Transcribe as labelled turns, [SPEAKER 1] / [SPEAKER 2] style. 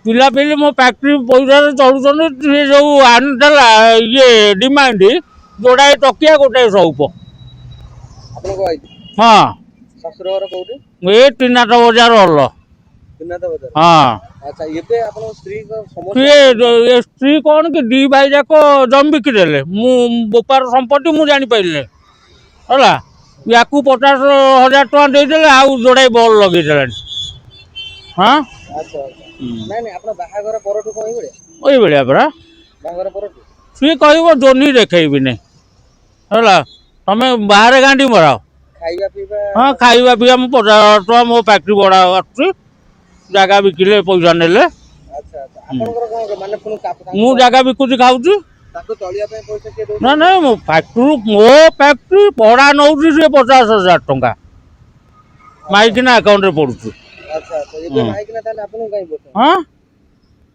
[SPEAKER 1] ପିଲାପିଲି ମୋ ଫ୍ୟାକ୍ଟ୍ରି ପଇସାରେ ଚଳୁଛନ୍ତି। ସେ ଯେଉଁ ଆଣିଦେଲା ଇଏ ଡିମାଣ୍ଡ ଯୋଡ଼ାଏ ଟକିଆ ଗୋଟାଏ ସଉପ।
[SPEAKER 2] ଆପଣଙ୍କ ୱାଇଫ୍?
[SPEAKER 1] ହଁ।
[SPEAKER 2] ଶ୍ୱଶୁର ଘର କୋଉଠି?
[SPEAKER 1] ଏ ତିନାଥ ବଜାର ଅଲ।
[SPEAKER 2] ତିନାଥ ବଜାର।
[SPEAKER 1] ହଁ।
[SPEAKER 2] ଆଚ୍ଛା ଏବେ ଆପଣଙ୍କ ସ୍ତ୍ରୀଙ୍କ ସମସ୍ୟା
[SPEAKER 1] କିଏ ସ୍ତ୍ରୀ କ'ଣ କି ଦି ଭାଇ ଯାକ ଜମି ବିକିଦେଲେ। ମୁଁ ବୋପାର ସମ୍ପତ୍ତି ମୁଁ ଜାଣିପାରିଲି ହେଲା। ୟାକୁ 50,000 ଟଙ୍କା ଦେଇଦେଲେ ଆଉ ଯୋଡ଼ାଏ ବଲ୍ ଲଗେଇଦେଲାଣି। ହଁ।
[SPEAKER 2] ଆଚ୍ଛା ଆଚ୍ଛା। ନାଇଁ ନାଇଁ ଆପଣ ବାହାଘର ପରଠୁ କ'ଣ ଏଇଭଳିଆ?
[SPEAKER 1] ଏଇଭଳିଆ ପରା।
[SPEAKER 2] ବାହାଘର ପରଠୁ
[SPEAKER 1] ସିଏ କହିବ ଜୋନି ଦେଖେଇବିନି ହେଲା। ତମେ ବାହାରେ ଗାଣ୍ଡି ମରାଅ।
[SPEAKER 2] ଖାଇବା ପିଇବା?
[SPEAKER 1] ହଁ ଖାଇବା ପିଇବା ମୁଁ 50,000 ଟଙ୍କା ମୋ ଫ୍ୟାକ୍ଟ୍ରି ଭଡ଼ା ଆସୁଛି। ଜାଗା ବିକିଲେ ପଇସା ନେଲେ।
[SPEAKER 2] ଆଚ୍ଛା ଆଚ୍ଛା। ଆପଣଙ୍କର କ'ଣ ମାନେ ପୁଣି
[SPEAKER 1] ମୁଁ ଜାଗା ବିକୁଛି ଖାଉଛି।
[SPEAKER 2] ତାକୁ ଚଳିବା ପାଇଁ ପଇସା କିଏ ଦଉଛନ୍ତି?
[SPEAKER 1] ନା ନାଇଁ ମୋ ଫ୍ୟାକ୍ଟ୍ରି ଭଡ଼ା ନେଉଛି ସିଏ 50,000 ଟଙ୍କା ମାଇକିନା ଆକାଉଣ୍ଟରେ ପଡୁଛି।
[SPEAKER 2] ଆଚ୍ଛା ଆଚ୍ଛା। ଏବେ ମାଇକିନା ତାହେଲେ ଆପଣଙ୍କୁ କାହିଁ ପଡୁଛି?
[SPEAKER 1] ହଁ।